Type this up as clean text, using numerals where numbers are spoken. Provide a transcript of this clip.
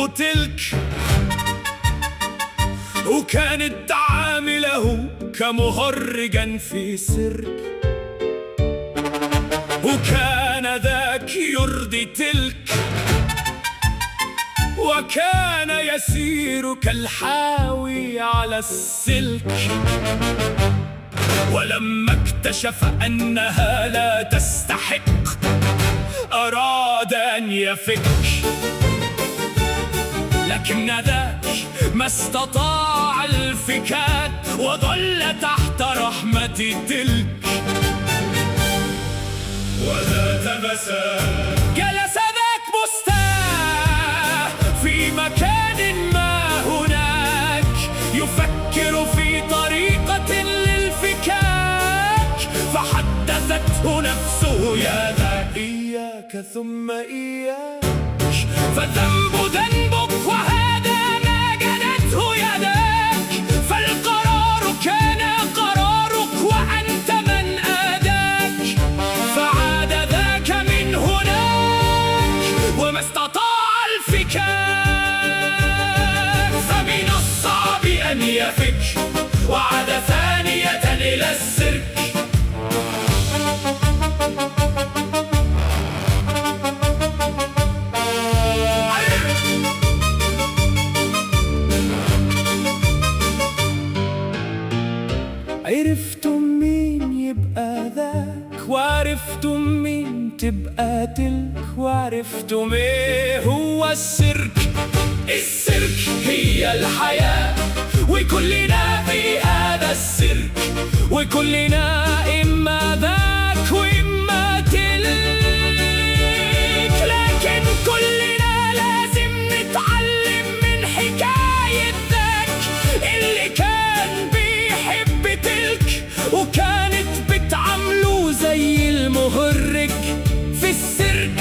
تلك، وكانت تعامله كمهرجا في سيرك، وكان ذاك يرضي تلك، وكان يسير كالحاوي على السلك. ولما اكتشف أنها لا تستحق أراد أن يفك، لكن ذاك ما استطاع الفكاك، وظل تحت رحمة تلك. وذات مساء جلس ذاك مستاء في مكان ما هناك، يفكر في طريقة للفكاك، فحدثته نفسه يا ذاك إياك ثم إياك، فالذنب ذنبك وهذا ما جنته يداك، فالقرار كان قرارك وأنت من آداك، فعاد ذاك من هناك وما استطاع الفكاك، فمن الصعب أن يفك وعاد ثانية إلى السيرك. عرفتم مين يبقى ذاك، وعرفتم مين تبقى تلك، وعرفتم ايه هو السيرك. السيرك هي الحياة، وكلنا في هذا السيرك، وكلنا إما ذاك وإما تلك، لكن كلنا لازم نتعلم من حكاية ذاك اللي كان بيحب تلك، وكانت بتعامله زي المهرج في السيرك.